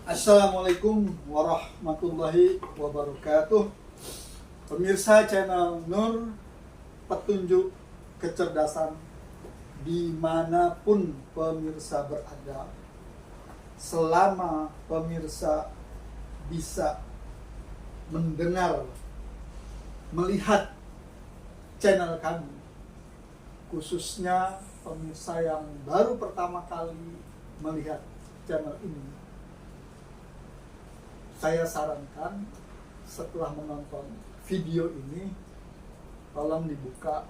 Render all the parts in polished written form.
Assalamualaikum warahmatullahi wabarakatuh. Pemirsa channel Nur, petunjuk kecerdasan dimanapun pemirsa berada. Selama pemirsa bisa mendengar, melihat channel kami, khususnya pemirsa yang baru pertama kali melihat channel ini, saya sarankan setelah menonton video ini, tolong dibuka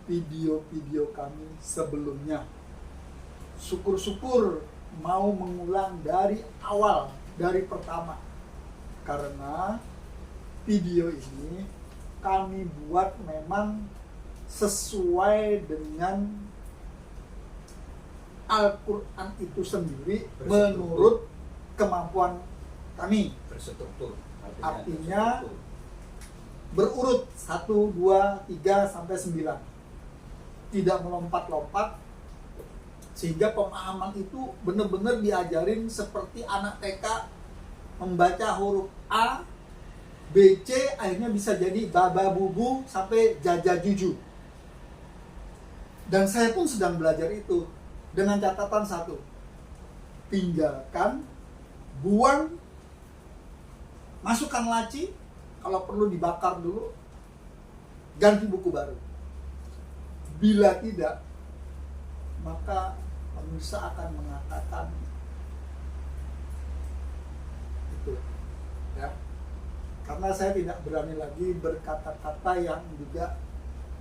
video-video kami sebelumnya. Syukur-syukur mau mengulang dari awal, dari pertama. Karena video ini kami buat memang sesuai dengan Al-Quran itu sendiri menurut kemampuan kami. Berstruktur. Artinya berurut 1, 2, 3 sampai 9. Tidak melompat-lompat, sehingga pemahaman itu benar-benar diajarin seperti anak TK membaca huruf A, B, C, akhirnya bisa jadi baba bubu sampai jaja juju. Dan saya pun sedang belajar itu dengan catatan satu: tinggalkan, buang, masukkan laci, kalau perlu dibakar dulu, ganti buku baru. Bila tidak, maka pemirsa akan mengatakan itu, ya. Karena saya tidak berani lagi berkata-kata yang juga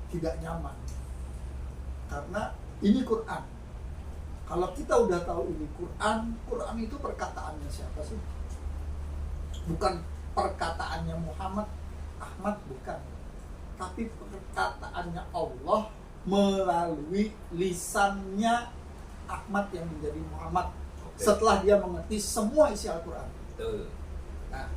tidak nyaman. Karena ini Quran. Kalau kita udah tahu ini Quran, Quran itu perkataannya siapa sih? Bukan perkataannya Muhammad, Ahmad, bukan. Tapi perkataannya Allah melalui lisannya Ahmad yang menjadi Muhammad. Oke. Setelah dia mengerti semua isi Al-Quran. Betul. Nah,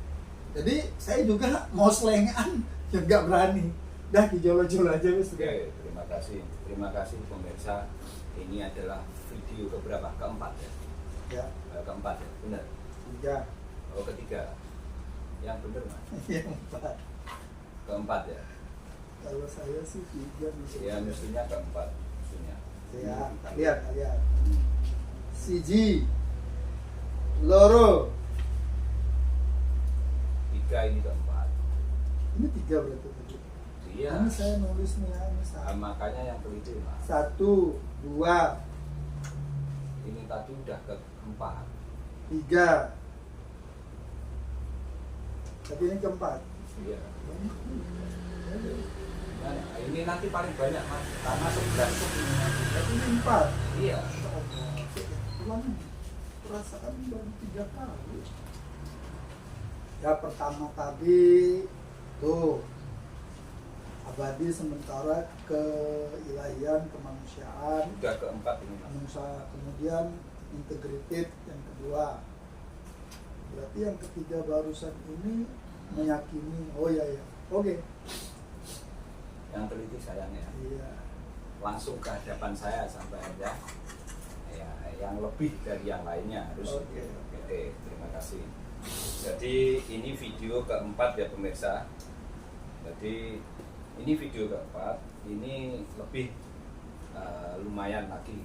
jadi saya juga mau selengean ya nggak berani. Dah dijolo-jolo aja wis. Oke, terima kasih. Terima kasih pemirsa. Ini adalah video keberapa? Keempat ya? Ya, Keempat ya? Benar? 3. Oh, ketiga. Yang benar Mas? Yang 4. Keempat ya? Kalau saya sih 3 Ya, mestinya keempat. Mestinya. Ya, lihat. Siji, loro. 3 ini keempat. Ini 3 berarti. Iya. Ini saya nulisnya Makanya yang teliti Mas. 1, 2, Ini tadi udah keempat. 3. Tapi ini keempat. Iya. Nah, ini nanti paling banyak Mas. Karena 11 sub ini nanti. Tapi ini 4. Iya. Ulang, perasaan baru 3 kali. Ya, pertama tadi tuh abadi sementara keilahian, kemanusiaan. Udah keempat ini Mas. Manusia, kemudian integrated yang kedua. Berarti yang ketiga barusan ini meyakini. Oh ya. Oke. Yang teliti sayangnya. Iya. Langsung ke hadapan saya sampai ada ya, yang lebih dari yang lainnya harus. Oke. Terima kasih. Jadi ini video keempat ya pemirsa. Jadi ini video keempat, ini lebih lumayan lagi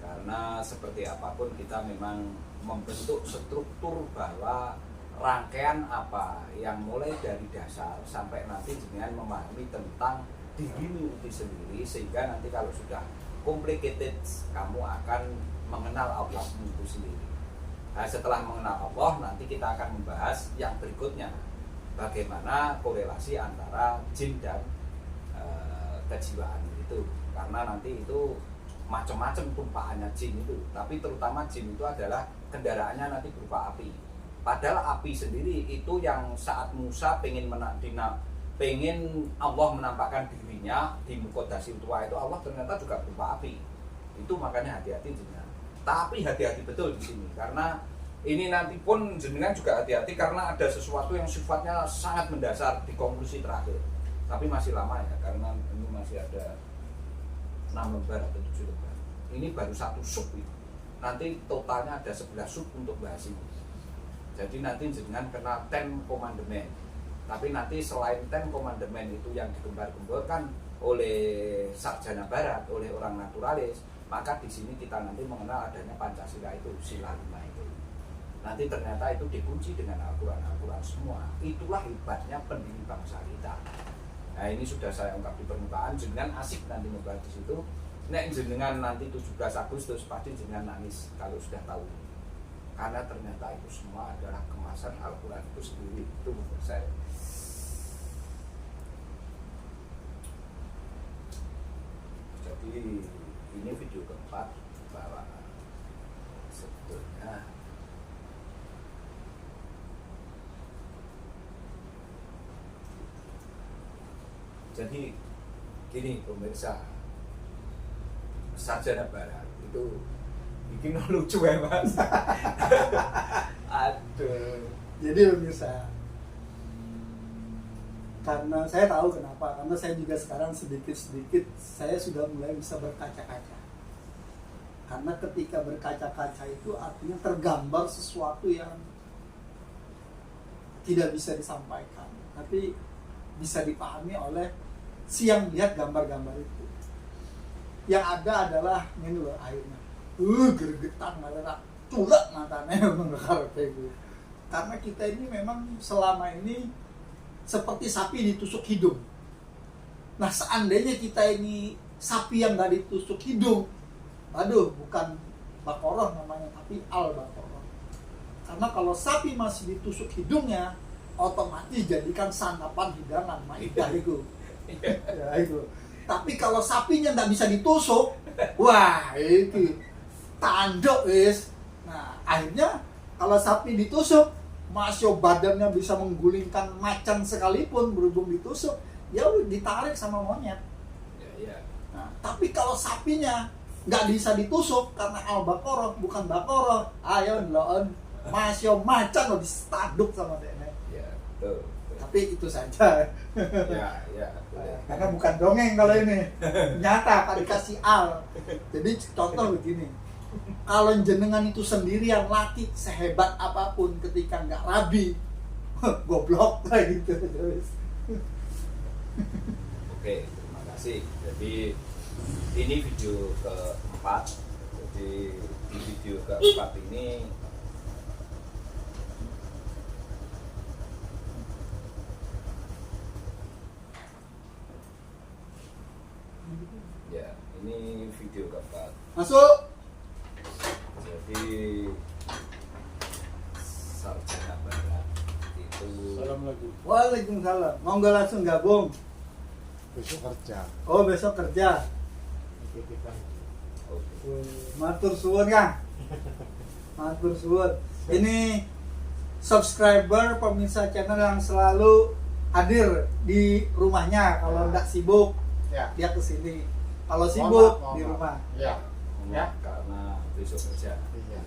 karena seperti apapun kita memang membentuk struktur bahwa rangkaian apa yang mulai dari dasar sampai nanti dengan memahami tentang dirimu itu sendiri, sehingga nanti kalau sudah complicated kamu akan mengenal Allah itu sendiri. Nah, setelah mengenal Allah nanti kita akan membahas yang berikutnya, bagaimana korelasi antara jin dan kejiwaan itu, karena nanti itu macam-macam tumpahannya jin itu, tapi terutama jin itu adalah kendaraannya nanti berupa api. Padahal api sendiri itu yang saat Musa pengen Allah menampakkan dirinya di Mukodasi tua itu, Allah ternyata juga berupa api. Itu makanya hati-hati jenengan. Tapi hati-hati betul di sini karena ini nanti pun jenengan juga hati-hati karena ada sesuatu yang sifatnya sangat mendasar di konklusi terakhir. Tapi masih lama ya, karena ini masih ada 6 lembar atau 7 lembar. Ini baru 1 sub ini. Nanti totalnya ada 11 sub untuk bahas ini. Jadi nanti jenengan kena 10 commandment. Tapi nanti selain 10 commandment itu yang digembar-gemborkan oleh sarjana barat, oleh orang naturalis, maka di sini kita nanti mengenal adanya Pancasila itu, sila 5 itu. Nanti ternyata itu dikunci dengan Al-Quran semua. Itulah hebatnya pendiri bangsa kita. Nah ini sudah saya ungkap di permukaan, jenengan asik nanti ngebahas di situ. Nek jenengan nanti 17 Agustus pasti jenengan nangis kalau sudah tahu. Karena ternyata itu semua adalah kemasan Al-Quran itu sendiri. Itu menurut saya. Jadi ini video keempat bahwa sebetulnya jadi gini pemirsa, sarjana barat itu bikin lucu ya mas. Aduh. Jadi pemirsa, karena saya tahu kenapa, karena saya juga sekarang sedikit-sedikit saya sudah mulai bisa berkaca-kaca. Karena ketika berkaca-kaca itu artinya tergambar sesuatu yang tidak bisa disampaikan, tapi bisa dipahami oleh si yang lihat gambar-gambar itu. Yang ada adalah ini loh akhirnya, gergetan malah culak matanya mengenal kayak gitu. Karena kita ini memang selama ini seperti sapi ditusuk hidung. Nah seandainya kita ini sapi yang gak ditusuk hidung, aduh bukan Bakoroh namanya, tapi Al-Bakoroh. Karena kalau sapi masih ditusuk hidungnya, otomatis jadikan santapan hidangan Maidah itu. Ya, itu. Tapi kalau sapinya nggak bisa ditusuk, wah itu tanduk wis. Nah akhirnya kalau sapi ditusuk, masih badannya bisa menggulingkan macan sekalipun berhubung ditusuk, ya udah ditarik sama monyet. Ya. Nah, tapi kalau sapinya nggak bisa ditusuk karena Al-Bakoroh bukan Bakoroh, ayo lawan masih macan lo ditaduk sama dia. Ya, betul. Tapi itu saja. Ya. Karena bukan dongeng kalau ini, nyata kan dikasih Al. Jadi contoh begini, kalau jenengan itu sendirian laki sehebat apapun ketika nggak rabi, goblok kayak gitu. Oke, terima kasih. Jadi ini video keempat. Jadi di video keempat ini ya, ini video keempat. Masuk. Jadi sarjana barat itu Assalamualaikum. Waalaikumsalam. Mau nggak langsung gabung? Besok kerja. Oh besok kerja. Kita oke. Matur suwun Kang. Matur suwun. Ini subscriber pemirsa channel yang selalu hadir di rumahnya. Kalau nggak sibuk ya. dia kesini. Kalau sibuk Mohon di maaf. rumah. Ya. Ya. Karena besok kerja. Iya.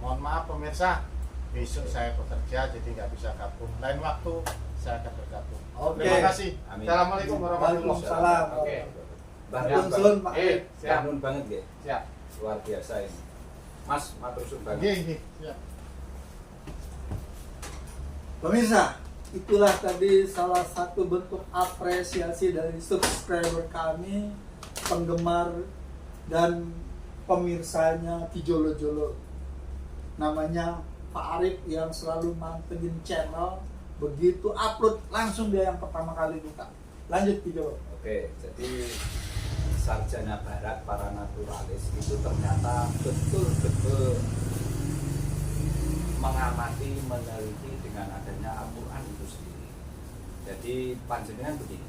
Mohon maaf pemirsa. Besok saya bekerja jadi nggak bisa gabung. Lain waktu saya akan bergabung. Oke. Terima kasih. Amin. Assalamualaikum warahmatullahi Waalaikumsalam. wabarakatuh. Oke. Matur suwun Pak. Siap. Bangun banget ya. Siap. Luar biasa ini. Mas, matur suwun banget. Gini. Siap. Pemirsa, itulah tadi salah satu bentuk apresiasi dari subscriber kami, penggemar dan pemirsanya Kijolo-Jolo. Namanya Pak Arif yang selalu mantengin channel, begitu upload langsung dia yang pertama kali buka. Lanjut Kijolo. Oke, jadi sarjana barat para naturalis itu ternyata betul-betul mengamati, meneliti dengan adanya Al-Quran itu sendiri. Jadi panjenengan begini,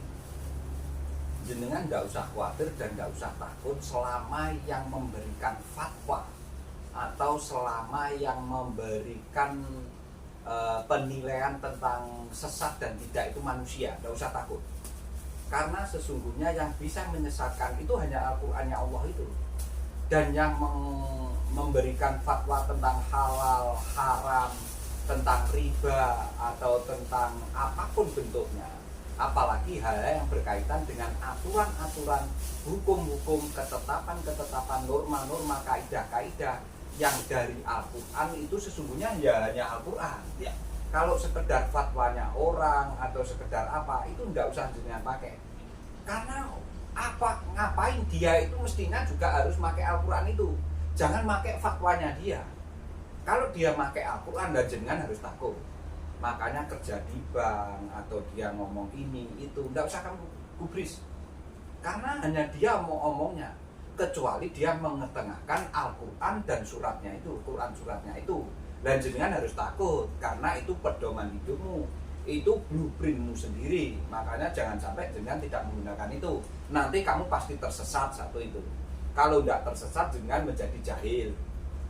jenengan nggak usah khawatir dan nggak usah takut selama yang memberikan fatwa atau selama yang memberikan penilaian tentang sesat dan tidak itu manusia, nggak usah takut. Karena sesungguhnya yang bisa menyesatkan itu hanya Al-Qur'annya Allah itu. Dan yang memberikan fatwa tentang halal, haram, tentang riba atau tentang apapun bentuknya, apalagi hal-hal yang berkaitan dengan aturan-aturan, hukum-hukum, ketetapan-ketetapan, norma-norma, kaidah-kaidah yang dari Al-Quran itu sesungguhnya ya hanya Al-Quran. Ya. Kalau sekedar fatwanya orang atau sekedar apa, itu enggak usah jenengan pakai. Karena apa, ngapain dia itu mestinya juga harus pakai Al-Quran itu. Jangan pakai fatwanya dia. Kalau dia pakai Al-Quran dan jenengan harus takut. Makanya kerja di bank atau dia ngomong ini itu enggak usah kamu gubris. Karena hanya dia mau omongnya, kecuali dia mengetengahkan Al-Quran dan suratnya itu, Quran suratnya itu. Dan jenengan harus takut karena itu pedoman hidupmu, itu blueprintmu sendiri. Makanya jangan sampai jenengan tidak menggunakan itu. Nanti kamu pasti tersesat satu itu. Kalau tidak tersesat jenengan menjadi jahil,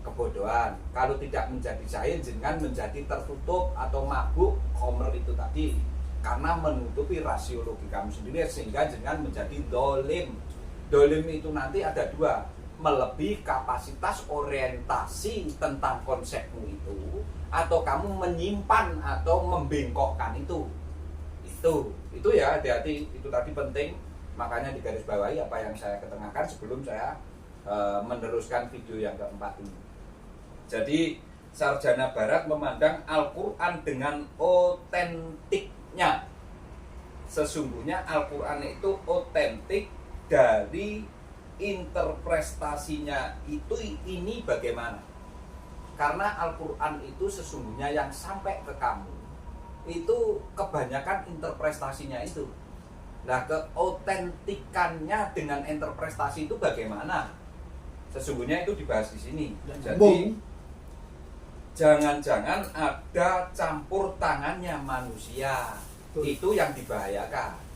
kebodohan. Kalau tidak menjadi jahil jenengan menjadi tertutup atau mabuk khomer itu tadi. Karena menutupi rasio logika kamu sendiri sehingga jenengan menjadi dolim. Dolim itu nanti ada dua, melebihi kapasitas orientasi tentang konsepmu itu, atau kamu menyimpan atau membengkokkan itu ya, hati-hati. Itu tadi penting, makanya digarisbawahi apa yang saya ketengahkan sebelum saya meneruskan video yang keempat ini. Jadi sarjana barat memandang Al-Quran dengan otentiknya. Sesungguhnya Al-Quran itu otentik dari interpretasinya itu ini bagaimana? Karena Al-Quran itu sesungguhnya yang sampai ke kamu itu kebanyakan interpretasinya itu. Nah, keotentikannya dengan interpretasi itu bagaimana? Sesungguhnya itu dibahas di sini. Jadi jangan-jangan ada campur tangannya manusia. Itu yang dibahayakan.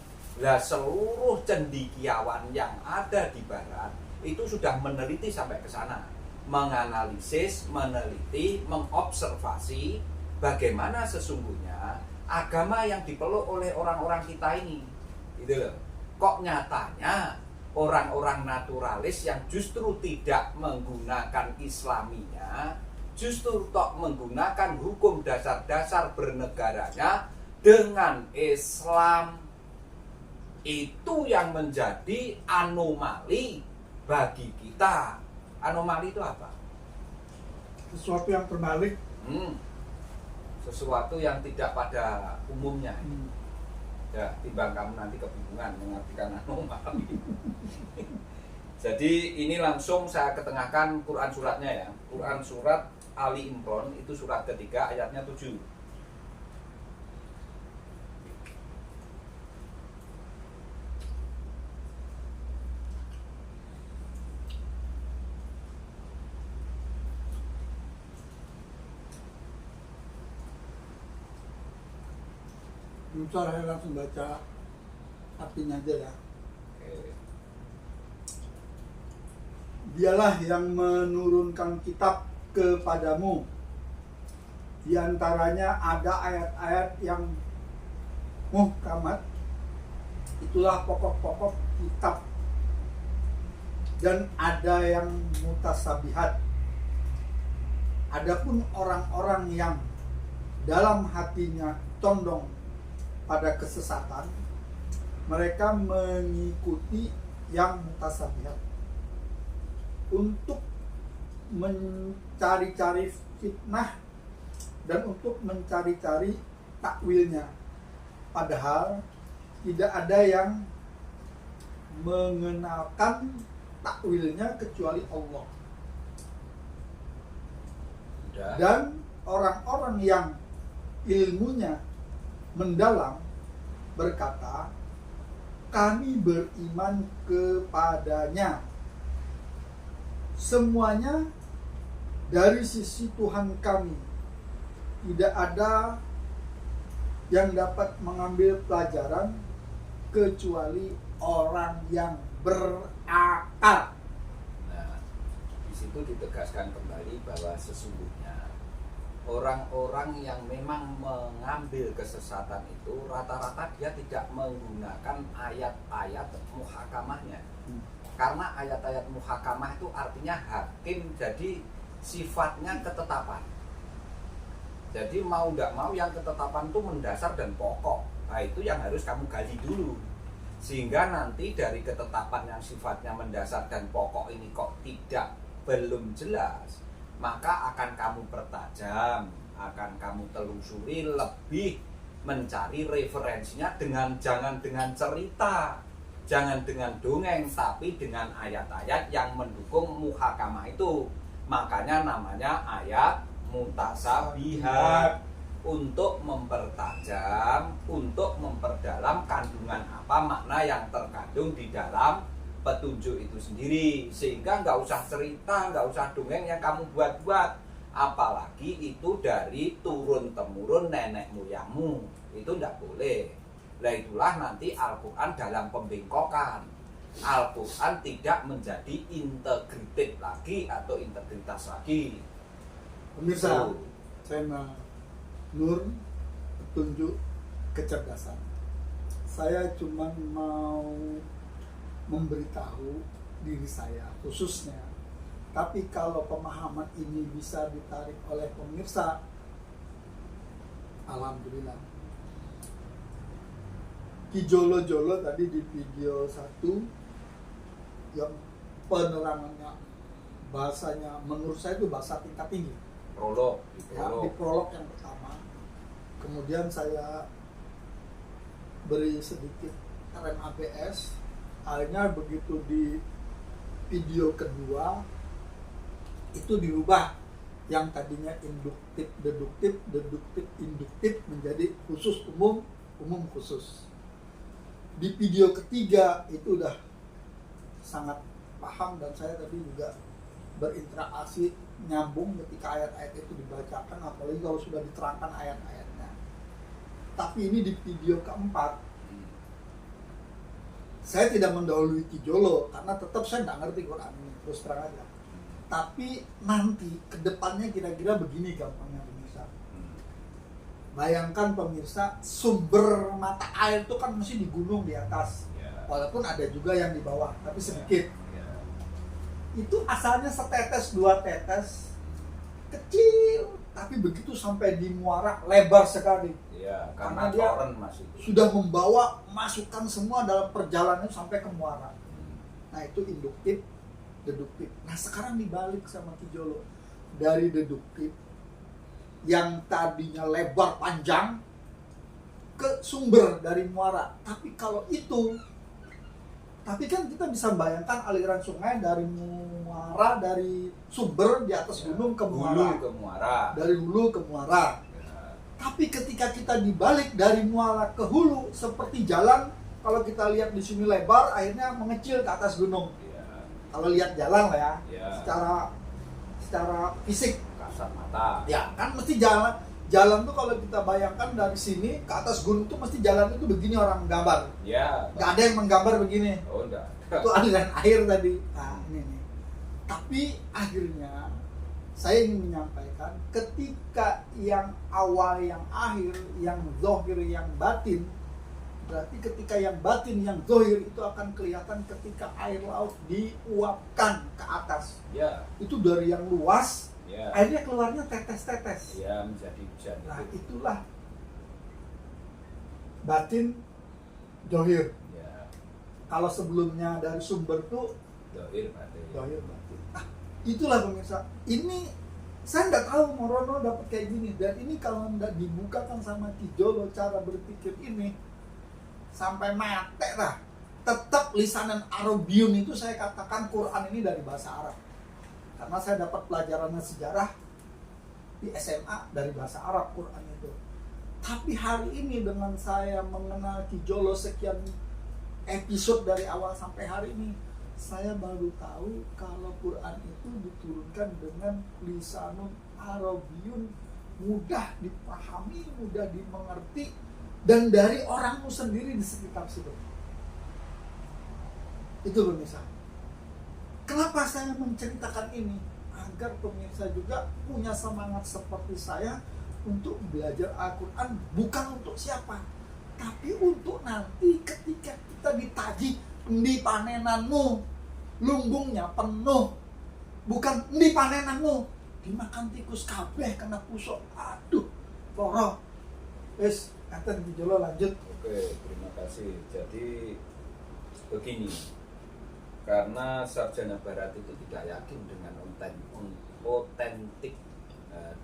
Lah seluruh cendekiawan yang ada di barat itu sudah meneliti sampai ke sana, menganalisis, meneliti, mengobservasi bagaimana sesungguhnya agama yang dipeluk oleh orang-orang kita ini. Gitu loh. Kok nyatanya orang-orang naturalis yang justru tidak menggunakan Islaminya, justru tok menggunakan hukum dasar-dasar bernegaranya dengan Islam. Itu yang menjadi anomali bagi kita. Anomali itu apa? Sesuatu yang terbalik. Sesuatu yang tidak pada umumnya. Ya, timbang kamu nanti kebingungan mengartikan anomali. Jadi ini langsung saya ketengahkan Quran suratnya ya. Quran surat Ali Imran itu surat ketiga ayatnya 7. Bentar, saya langsung baca artinya aja ya. Dialah yang menurunkan kitab kepadamu. Di antaranya ada ayat-ayat yang muhkamat. Itulah pokok-pokok kitab. Dan ada yang mutasabihat. Adapun orang-orang yang dalam hatinya condong pada kesesatan, mereka mengikuti yang mutasabihat untuk mencari-cari fitnah dan untuk mencari-cari takwilnya, padahal tidak ada yang mengenalkan takwilnya kecuali Allah. Dan orang-orang yang ilmunya mendalam berkata, kami beriman kepadanya. Semuanya dari sisi Tuhan kami. Tidak ada yang dapat mengambil pelajaran kecuali orang yang berakal. Nah, di situ ditegaskan kembali bahwa sesungguhnya orang-orang yang memang mengambil kesesatan itu rata-rata dia tidak menggunakan ayat-ayat muhakamahnya. Karena ayat-ayat muhakamah itu artinya hakim, jadi sifatnya ketetapan. Jadi mau nggak mau yang ketetapan itu mendasar dan pokok. Nah itu yang harus kamu gali dulu. Sehingga nanti dari ketetapan yang sifatnya mendasar dan pokok ini kok belum jelas, maka akan kamu pertajam, akan kamu telusuri lebih, mencari referensinya jangan dengan cerita, jangan dengan dongeng, tapi dengan ayat-ayat yang mendukung muhakamah itu. Makanya namanya ayat mutasabihat, untuk mempertajam, untuk memperdalam kandungan apa makna yang terkandung di dalam petunjuk itu sendiri. Sehingga nggak usah cerita, nggak usah dongeng yang kamu buat-buat, apalagi itu dari turun-temurun nenek moyangmu, itu nggak boleh. Nah itulah nanti Al-Quran dalam pembengkokan. Al-Quran tidak menjadi integritas lagi atau integritas lagi. Pemirsa, saya Nur, petunjuk kecerdasan. Saya cuma mau memberitahu diri saya khususnya. Tapi kalau pemahaman ini bisa ditarik oleh pemirsa, alhamdulillah. Ki Jolo tadi di video 1 yang penerangannya, bahasanya menurut saya itu bahasa tingkat tinggi. Prolog, Ya, di prolog yang pertama. Kemudian saya beri sedikit rem ABS. Akhirnya begitu di video kedua itu dirubah, yang tadinya induktif deduktif, deduktif induktif menjadi khusus umum, umum khusus. Di video ketiga itu udah sangat paham, dan saya tadi juga berinteraksi nyambung ketika ayat-ayat itu dibacakan, apalagi kalau sudah diterangkan ayat-ayatnya. Tapi ini di video keempat saya tidak mendahului Ki Jolo karena tetap saya nggak ngerti Quran ini, terus terang aja. Tapi nanti kedepannya kira-kira begini gampangnya pemirsa. Bayangkan pemirsa, sumber mata air itu kan mesti di gunung di atas, walaupun ada juga yang di bawah, tapi sedikit. Itu asalnya setetes dua tetes kecil, tapi begitu sampai di muara lebar sekali. Karena dia sudah membawa masukan semua dalam perjalanan sampai ke muara. Nah itu induktif, deduktif. Nah sekarang dibalik sama Ki Jolo, dari deduktif yang tadinya lebar panjang ke sumber dari muara. Tapi kalau itu, tapi kan kita bisa bayangkan aliran sungai dari muara, dari sumber di atas gunung ke muara, dari hulu ke muara. Tapi ketika kita dibalik dari muara ke hulu, seperti jalan, kalau kita lihat di sini lebar, akhirnya mengecil ke atas gunung. Kalau lihat jalan lah ya, secara fisik, kasat mata. Ya kan mesti jalan tuh kalau kita bayangkan dari sini ke atas gunung tuh mesti jalan itu begini orang gambar. Nggak ada yang menggambar begini. Oh enggak. Itu aliran air tadi. Nah ini nih. Tapi akhirnya saya ingin menyampaikan, ketika yang awal, yang akhir, yang zohir, yang batin, berarti ketika yang batin, yang zohir itu akan kelihatan ketika air laut diuapkan ke atas. Itu dari yang luas, akhirnya keluarnya tetes-tetes. Menjadi hujan. Nah itulah batin, zohir. Kalau sebelumnya dari sumber tuh Zohir batin. Nah, itulah pemirsa. Ini saya nggak tahu Morono dapat kayak gini, dan ini kalau nggak dibukakan sama Ki Jolo cara berpikir ini sampai mate lah. Tetap lisanan Arabiun itu saya katakan Quran ini dari bahasa Arab. Karena saya dapat pelajarannya sejarah di SMA dari bahasa Arab Quran itu. Tapi hari ini dengan saya mengenal Ki Jolo sekian episode dari awal sampai hari ini, saya baru tahu kalau Quran itu diturunkan dengan lisanun Arabiun, mudah dipahami, mudah dimengerti, dan dari orangmu sendiri di sekitar situ. Itu pemirsa. Kenapa saya menceritakan ini? Agar pemirsa juga punya semangat seperti saya untuk belajar Al-Quran, bukan untuk siapa, tapi untuk nanti ketika kita ditagih di panenanmu, lumbungnya penuh, bukan di panenanmu dimakan tikus kabeh kena pusok. Aduh, loro. Wes, kata Ki Jolo lanjut. Oke, terima kasih. Jadi begini, Karena sarjana barat itu tidak yakin dengan otentik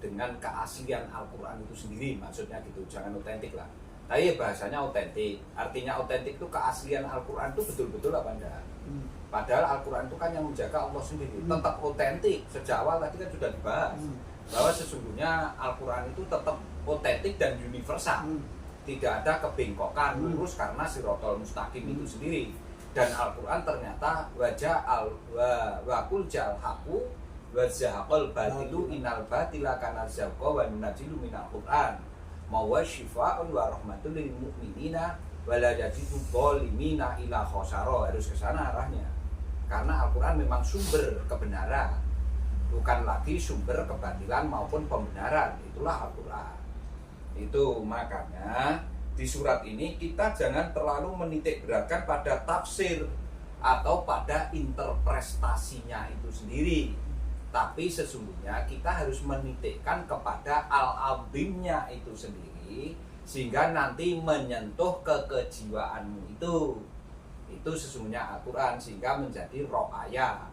dengan keaslian Al-Quran itu sendiri, maksudnya gitu, jangan otentik lah. Tapi bahasanya otentik, artinya otentik itu keaslian Al-Quran itu betul-betul apa enggak? Padahal Al-Quran itu kan yang menjaga Allah sendiri, tetap otentik. Sejak awal tadi kan sudah dibahas bahwa sesungguhnya Al-Quran itu tetap otentik dan universal. Tidak ada kebengkokan, lurus karena sirotol mustaqim itu sendiri. Dan Al-Quran ternyata wajah wakul jal haku wazahakol batilu inal batila kanar zauqa wa nunajilu minal Quran mawa syifa'un wa rahmatul lil mu'minina wala yajidu dhalimina ila khosaro. Harus ke sana arahnya. Karena Al-Quran memang sumber kebenaran, bukan lagi sumber kebatilan maupun pembenaran. Itulah Al-Quran. Itu makanya di surat ini kita jangan terlalu menitik beratkan pada tafsir atau pada interpretasinya itu sendiri, tapi sesungguhnya kita harus menitikkan kepada al-azimnya itu sendiri, sehingga nanti menyentuh kejiwaanmu itu sesungguhnya Al-Quran, sehingga menjadi ro'aya.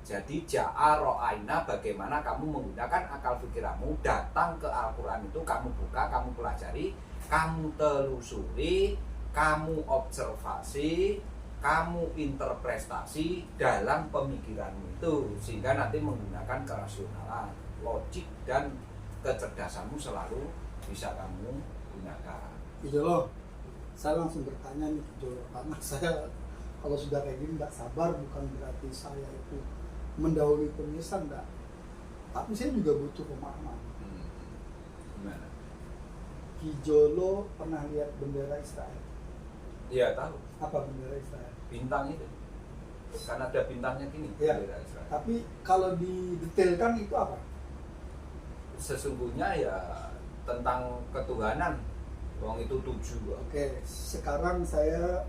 Jadi ja'a ro'aina, bagaimana kamu menggunakan akal pikiranmu datang ke Al-Quran itu, kamu buka, kamu pelajari, kamu telusuri, kamu observasi, kamu interpretasi dalam pemikiranmu itu, sehingga nanti menggunakan kerasionalan, logik dan kecerdasanmu selalu bisa kamu gunakan. Gitu loh. Saya langsung bertanya nih gitu loh, karena saya kalau sudah kayak gini nggak sabar, bukan berarti saya itu mendahului pemirsa, enggak. Tapi saya juga butuh pemahaman. Gimana? Kijolo pernah lihat bendera Israel? Iya, tahu. Apa bendera Israel? Bintang itu. Kan ada bintangnya gini, Ya. bendera Israel. Tapi kalau didetailkan itu apa? Sesungguhnya ya tentang ketuhanan. Wong itu 7. Oke, sekarang saya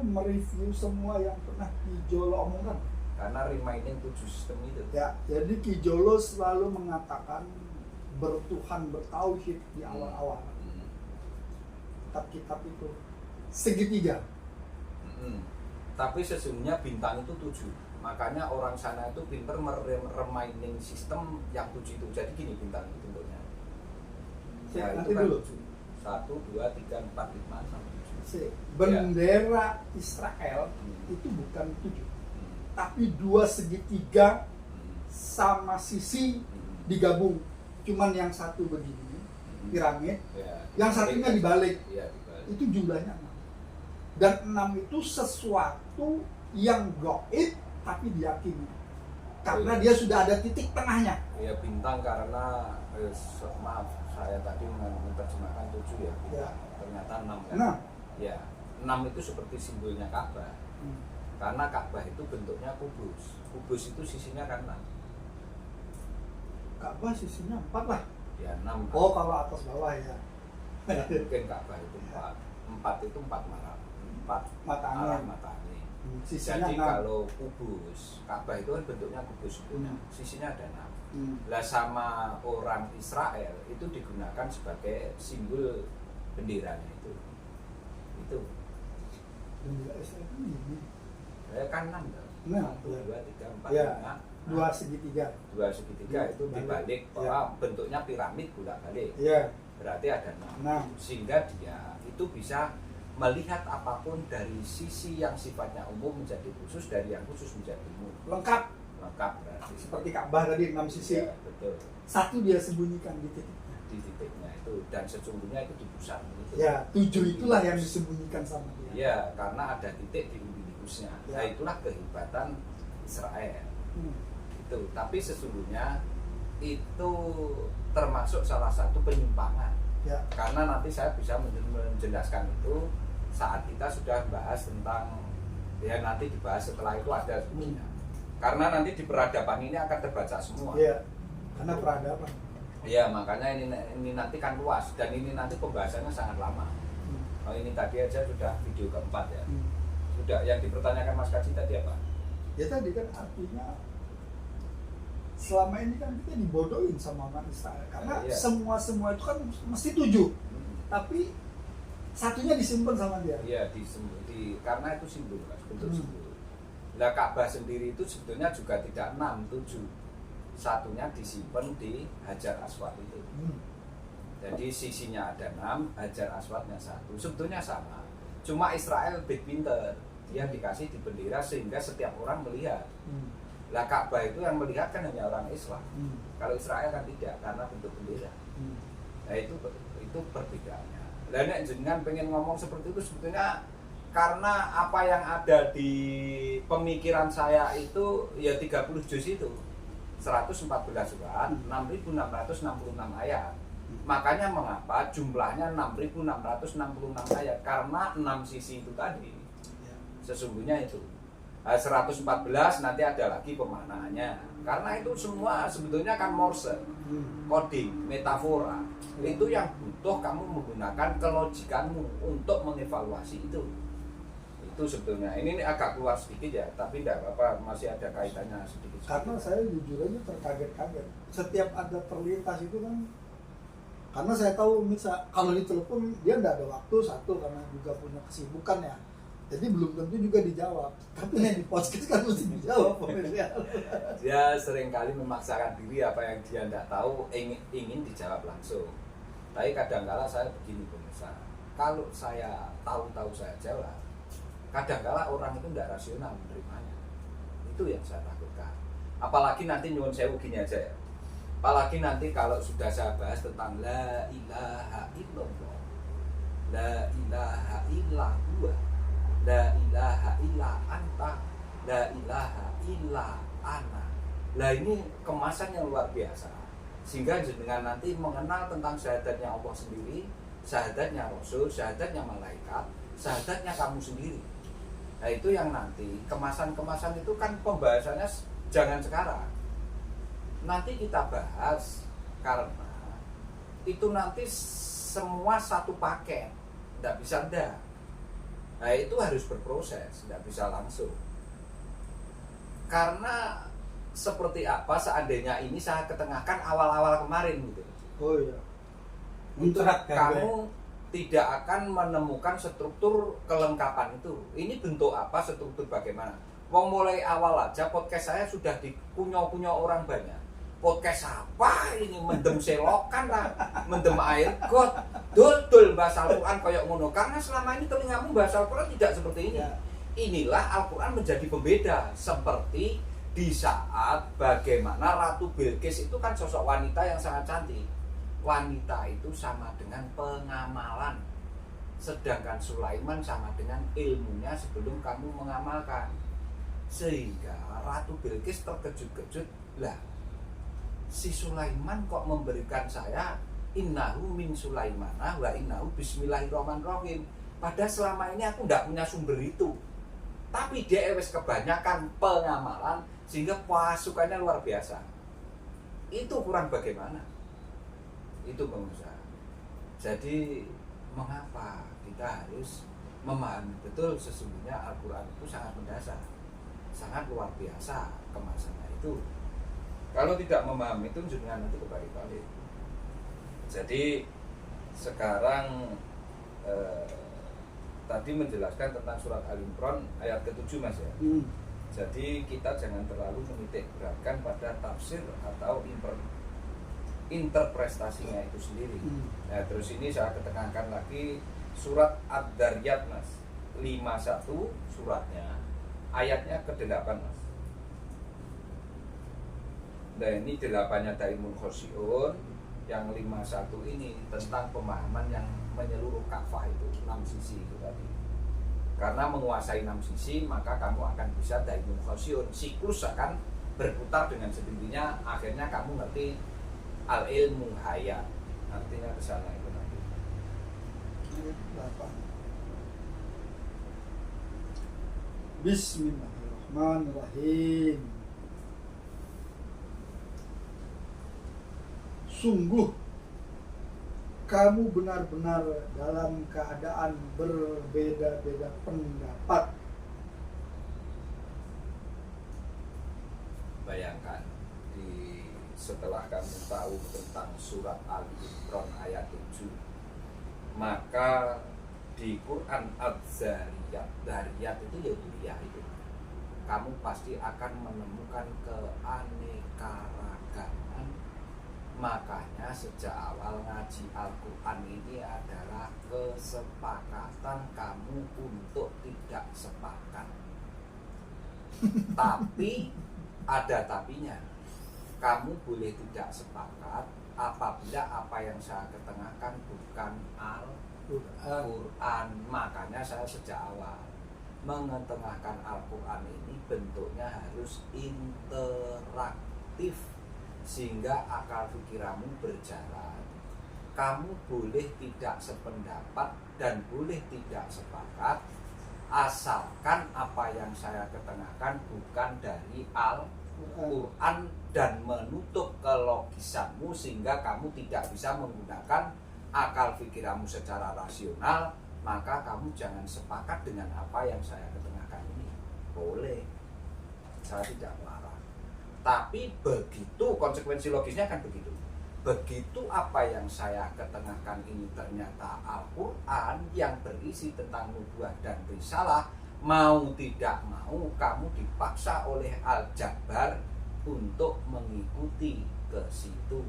mereview semua yang pernah Kijolo omongkan. Karena remaining 7 sistem itu. Ya, jadi Kijolo selalu mengatakan bertuhan, bertauhid di awal-awal. Kitab-kitab itu segitiga. Tapi sesungguhnya bintang itu 7. Makanya orang sana itu pinter remaining sistem yang 7 itu. Jadi gini bintang itu bentuknya. Ya, Nanti itu kan dulu. 7. 1, 2, 3, 4, 5, 6, 7. Bendera Israel itu bukan 7, tapi 2 segitiga sama sisi digabung. Cuman yang satu begini, piramid, Ya, yang satunya dibalik. Ya, dibalik. Itu jumlahnya 6. Dan 6 itu sesuatu yang gaib tapi diyakini. Karena dia sudah ada titik tengahnya. Ya bintang karena maaf saya tadi menerjemahkan 7 ya. Ya. Ternyata 6 kan. 6. Ya, 6 itu seperti simbolnya Ka'bah. Karena Ka'bah itu bentuknya kubus. Kubus itu sisinya kan 6. Ka'bah sisinya 4 lah. Ya 6. Oh, kalau atas bawah ya. Mungkin Ka'bah itu 4. 4 itu 4 arah. 4 Mata arah angin. mata angin. Sisinya Jadi 6. kalau kubus, Ka'bah itu kan bentuknya kubus sebetulnya. Sisinya ada 6. Lah sama orang Israel itu digunakan sebagai simbol benderanya itu. Itu. Bendera Israel itu ini. Kan 6 tuh. 1, 2, 3, 4, Ya. 5. 2 segitiga. 2 segitiga itu dibalik bahwa bentuknya piramid bolak-balik. Iya. Berarti ada 6. Sehingga dia itu bisa melihat apapun dari sisi yang sifatnya umum menjadi khusus, dari yang khusus menjadi umum. Lengkap. Lengkap berarti. Seperti Ka'bah tadi 6 sisi. Ya, betul. Satu dia sembunyikan di titiknya. Di titiknya itu, dan sesungguhnya itu di pusat itu. Ya, 7 itulah yang disembunyikan sama dia. Ya, karena ada titik di umbilicusnya. Ya. Nah, itulah kehebatan Israel. Itu. Tapi sesungguhnya itu termasuk salah satu penyimpangan. Ya. Karena nanti saya bisa menjelaskan itu saat kita sudah bahas tentang, ya nanti dibahas setelah itu ada sebenarnya. Karena nanti di peradaban ini akan terbaca semua. Iya. Karena peradaban. Ya makanya ini nanti kan luas, dan ini nanti pembahasannya sangat lama. Oh, ini tadi aja sudah video keempat ya. Sudah. Yang dipertanyakan Mas Kaji tadi apa? Ya tadi kan artinya selama ini kan kita dibodohin sama orang Israel. Karena Iya. semua itu kan mesti 7. Tapi satunya disimpan sama dia. Iya, karena itu simbol, Mas, bentuk simbol. Lah Ka'bah sendiri itu sebetulnya juga tidak 6, 7. Satunya disimpan di Hajar Aswad itu. Jadi sisinya ada 6, Hajar Aswadnya 1. Sebetulnya sama. Cuma Israel lebih pinter. Dia dikasih di bendera sehingga setiap orang melihat. Lah Ka'bah itu yang melihat kan hanya orang Islam. Kalau Israel kan tidak, karena bentuk bendera. Nah itu perbedaannya. Lah nek jenengan pengen ngomong seperti itu sebetulnya karena apa yang ada di pemikiran saya itu ya 30 juz itu 114 surat, 6.666 ayat. Makanya mengapa jumlahnya 6.666 ayat? Karena 6 sisi itu tadi. Sesungguhnya itu 114 nanti ada lagi pemaknaannya. Karena itu semua sebetulnya kan morse, coding, metafora. Itu yang butuh kamu menggunakan kelojikanmu untuk mengevaluasi itu. Itu sebetulnya. Ini agak keluar sedikit ya, tapi tidak apa-apa, masih ada kaitannya sedikit. Karena saya jujur aja terkaget-kaget. Setiap ada terlintas itu kan, karena saya tahu misal kalau ditelepon dia tidak ada waktu, satu karena juga punya kesibukan ya. Jadi belum tentu juga dijawab. Tapi yang di podcast kan mesti dijawab. Dia seringkali memaksakan diri apa yang dia tidak tahu ingin dijawab langsung. Tapi kadang-kala saya begini pemirsa, kalau saya tahu-tahu saya jawab, kadang-kala orang itu tidak rasional menerimanya. Itu yang saya takutkan. Apalagi nanti nyuwun sewu gini aja ya. Apalagi nanti kalau sudah saya bahas tentang la ilaha illallah, la ilaha illallah, la ilaha illa anta, la ilaha illa ana. Lah ini kemasan yang luar biasa. Sehingga jenengan nanti mengenal tentang syahadatnya Allah sendiri, syahadatnya Rasul, syahadatnya malaikat, syahadatnya kamu sendiri. Nah itu yang nanti kemasan-kemasan itu kan pembahasannya jangan sekarang. Nanti kita bahas karena itu nanti semua satu paket, tidak bisa enggak. Nah itu harus berproses, tidak bisa langsung. Karena seperti apa seandainya ini saya ketengahkan awal-awal kemarin gitu. Oh iya. Untuk kamu tidak akan menemukan struktur kelengkapan itu. Ini bentuk apa, struktur bagaimana? Wong mulai awal aja podcast saya sudah dikunyah-kunyah orang banyak. Podcast apa ini, mendem selokan lah, mendem air got, dul bahasa Al-Quran kayak ngono. Karena selama ini telingamu bahasa Al-Quran tidak seperti ini. Inilah Al-Quran menjadi pembeda. Seperti di saat bagaimana Ratu Bilqis itu kan sosok wanita yang sangat cantik. Wanita itu sama dengan pengamalan, sedangkan Sulaiman sama dengan ilmunya sebelum kamu mengamalkan. Sehingga Ratu Bilqis terkejut-kejut, lah si Sulaiman kok memberikan saya innahu min Sulaimana wa innahu bismillahirrahmanirrahim. Padahal selama ini aku tidak punya sumber itu. Tapi dia kebanyakan pengamalan sehingga pasukannya luar biasa. Itu kurang bagaimana? Itu pengusaha. Jadi mengapa kita harus memahami betul sesungguhnya Al-Quran itu sangat mendasar, sangat luar biasa kemasannya itu. Kalau tidak memahami itu jenengan nanti kebalik-balik. Jadi sekarang tadi menjelaskan tentang surat Al-Imran ayat ke-7 Mas ya. Jadi kita jangan terlalu menitik beratkan pada tafsir atau interpretasinya itu sendiri. Nah, terus ini saya ketekankan lagi surat Ad-Dariyat Mas, 51 suratnya, ayatnya ke-8 Mas. Nah ini 8-nya Daimun Khosyi'un, yang 51 ini tentang pemahaman yang menyeluruh kafah itu, 6 sisi itu tadi. Karena menguasai 6 sisi, maka kamu akan bisa Daimun Khosyi'un. Siklus akan berputar dengan sendirinya, akhirnya kamu ngerti al-ilmu hayat. Artinya kesana itu nanti. Bismillahirrahmanirrahim. Sungguh kamu benar-benar dalam keadaan berbeda-beda pendapat. Bayangkan setelah kamu tahu tentang surat Al-Imran ayat 7, maka di Quran Az-Zariyat, Dariyat itu ya Duriyah itu. kamu pasti akan menemukan keanekaragaman. Makanya sejak awal ngaji Al-Quran ini adalah kesepakatan kamu untuk tidak sepakat. Tapi ada tapinya. Kamu boleh tidak sepakat apabila apa yang saya ketengahkan bukan Al-Quran. Makanya saya sejak awal mengetengahkan Al-Quran ini bentuknya harus interaktif, sehingga akal pikiranmu berjalan. Kamu boleh tidak sependapat dan boleh tidak sepakat, asalkan apa yang saya ketengahkan bukan dari Al-Quran dan menutup kelogisanmu, sehingga kamu tidak bisa menggunakan akal pikiranmu secara rasional. Maka kamu jangan sepakat dengan apa yang saya ketengahkan ini. Boleh, saya tidak melarang. Tapi begitu konsekuensi logisnya kan begitu. Begitu apa yang saya ketengahkan ini ternyata Al-Quran yang berisi tentang nubuah dan risalah, mau tidak mau kamu dipaksa oleh Al-Jabbar untuk mengikuti ke situ.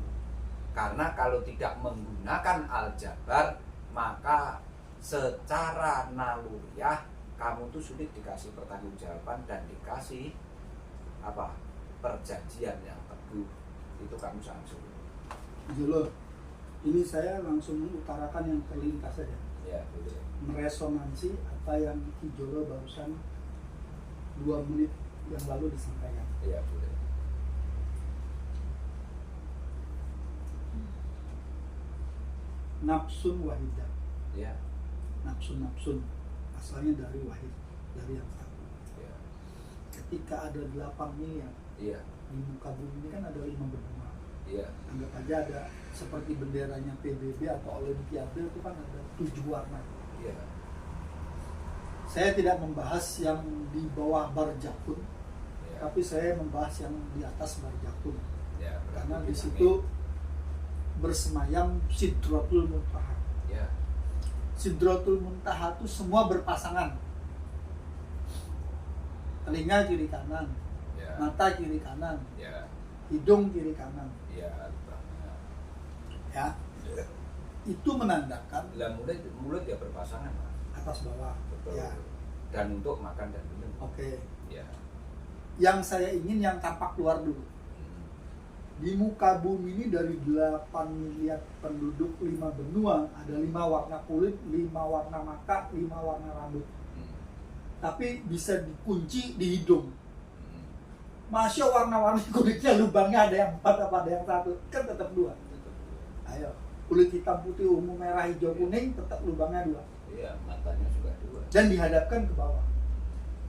Karena kalau tidak menggunakan Al-Jabbar, maka secara naluriah kamu tuh sulit dikasih pertanggungjawaban dan dikasih apa, perjanjian yang teguh. Itu kamu sangat sulit. Jolo, ini saya langsung mengutarakan yang terlintas saja. Ya, boleh. Meresonansi apa yang Ki Jolo barusan 2 menit yang lalu disampaikan. Ya, boleh. Nafsun wahidah. Ya. Nafsun asalnya dari wahid, dari yang satu. Ya. Ketika ada 8 miliar Iya. di muka bumi ini kan ada 5 benua. Iya. Anggap aja ada seperti benderanya PBB atau Olimpiade itu kan ada 7 warna. Iya. Saya tidak membahas yang di bawah Barjakun, Ya. tapi saya membahas yang di atas Barjakun. Ya, Karena berarti di situ bersemayam Sidratul Muntaha. ya. Sidratul Muntaha itu semua berpasangan. Telinga kiri kanan, Ya. mata kiri kanan, Ya. hidung kiri kanan. Ya. Ya, itu menandakan Lah mulut ya berpasangan, Mas. atas bawah. Betul. Ya, Dan untuk makan dan minum. oke. Ya. Yang saya ingin yang tampak luar dulu. Di muka bumi ini dari 8 miliar penduduk, 5 benua, ada 5 warna kulit, 5 warna mata, 5 warna rambut. Tapi bisa dikunci di hidung. Masya warna-warni kulitnya lubangnya ada yang 4 apa ada yang 1, kan tetap 2. Ayo, kulit hitam, putih, ungu, merah, hijau, kuning, tetap lubangnya 2. Iya, matanya juga 2. Dan dihadapkan ke bawah.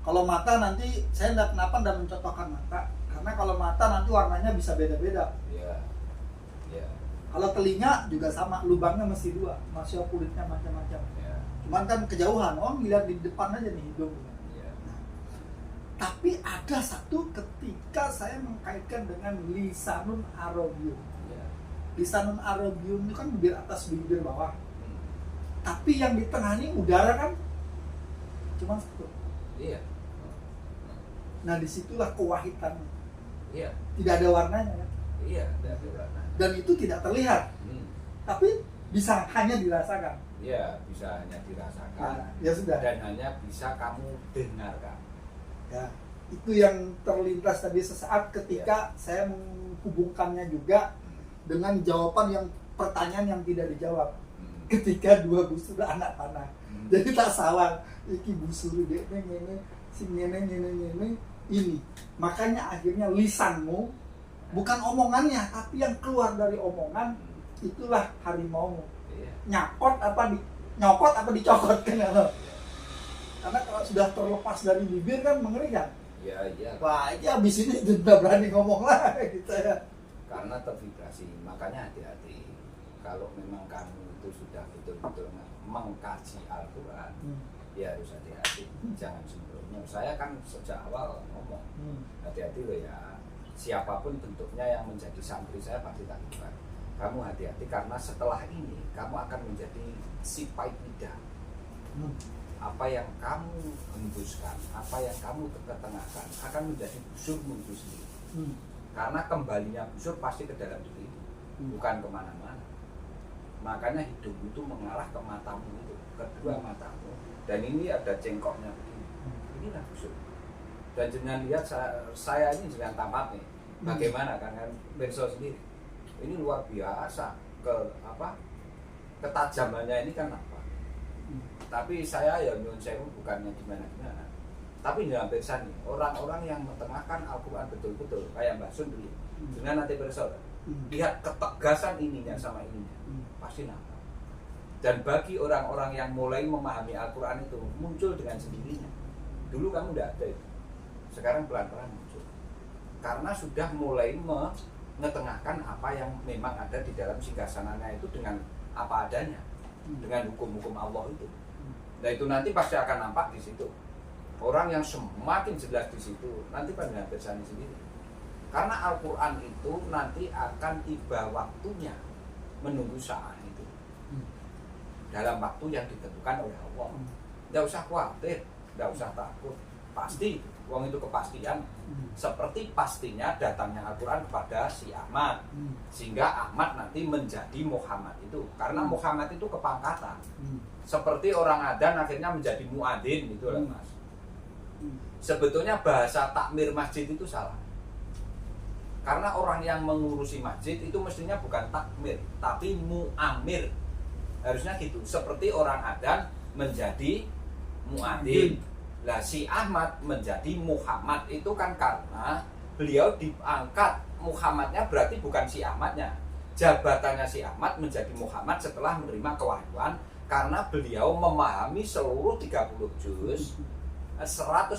Kalau mata nanti, saya tidak kenapa dan mencontohkan mata. Karena kalau mata nanti warnanya bisa beda-beda. Iya. Iya. Kalau telinga juga sama, lubangnya mesti 2. Masya kulitnya macam-macam. Iya. Cuman kan kejauhan, ngeliat di depan aja nih hidung. Iya. Tapi ada satu ketika saya mengkaitkan dengan lisanun arabiyyun. Iya. Lisanun arabiyyun itu kan bibir atas, bibir bawah. Tapi yang di tengah ini udara kan cuma 1. Iya. Nah disitulah kewahidan. Iya. Tidak ada warnanya kan? Iya, ada warna. Dan itu tidak terlihat. Tapi bisa hanya dirasakan. Iya, bisa hanya dirasakan. Nah, ya sudah. Dan hanya bisa kamu dengarkan. Ya, itu yang terlintas tadi sesaat ketika saya menghubungkannya juga dengan jawaban yang pertanyaan yang tidak dijawab. Ketika 2 busur anak panah. Jadi tak salah, iki busur dek ini si ngene ini. Makanya akhirnya lisanmu bukan omongannya, tapi yang keluar dari omongan itulah harimaumu. Iya. Nyokot apa dicokot kan ya? Karena kalau sudah terlepas dari bibir kan mengerikan. Iya, iya. Wah, ini abis ini udah berani ngomong lah gitu ya. Karena tervibrasi, makanya hati-hati. Kalau memang kamu itu sudah betul-betul mengkaji Al-Quran, ya harus hati-hati, jangan sembrono. Saya kan sejak awal ngomong, hati-hati loh ya. Siapapun bentuknya yang menjadi santri saya pasti takutkan. Kamu hati-hati karena setelah ini kamu akan menjadi si pahit lidah. apa yang kamu hembuskan, apa yang kamu ketengahkan akan menjadi busur menuju sendiri. Karena kembalinya busur pasti ke dalam diri, bukan kemana-mana. Makanya hidup itu mengarah ke matamu itu, kedua matamu. Dan ini ada cengkoknya begini. Inilah busur. Dan jangan lihat saya ini jangan tamat nih. Bagaimana kan Benso sendiri? Ini luar biasa ketajamannya ini kan apa? Tapi saya ya nyuwun sewu bukannya gimana-gimana. Tapi dalam Benso nih, orang-orang yang mengetengahkan Al-Qur'an betul-betul kayak Mbak Sun dulu. Dengan nanti Benso lihat ketegasan ininya sama ininya. Pasti nampak. Dan bagi orang-orang yang mulai memahami Al-Qur'an itu muncul dengan sendirinya. Dulu kamu tidak ada itu. Sekarang pelan-pelan muncul. Karena sudah mulai mengetengahkan apa yang memang ada di dalam singgasananya itu dengan apa adanya, dengan hukum-hukum Allah itu. Nah itu nanti pasti akan nampak di situ. Orang yang semakin jelas di situ nanti pada bersani sendiri. Karena Al-Quran itu nanti akan tiba waktunya menunggu saat itu dalam waktu yang ditentukan oleh Allah. Tidak usah khawatir, tidak usah takut. Pasti uang itu kepastian. Seperti pastinya datangnya Al-Quran kepada si Ahmad, sehingga Ahmad nanti menjadi Muhammad itu. Karena Muhammad itu kepangkatan. Seperti orang Adan akhirnya menjadi muadzin gitu lah Mas. Sebetulnya bahasa takmir masjid itu salah. Karena orang yang mengurusi masjid itu mestinya bukan takmir, tapi muamir. Harusnya gitu. Seperti orang Adan menjadi muadzin. Lah si Ahmad menjadi Muhammad itu kan karena beliau diangkat Muhammadnya berarti bukan si Ahmadnya. Jabatannya si Ahmad menjadi Muhammad setelah menerima kewahyuan karena beliau memahami seluruh 30 juz, 114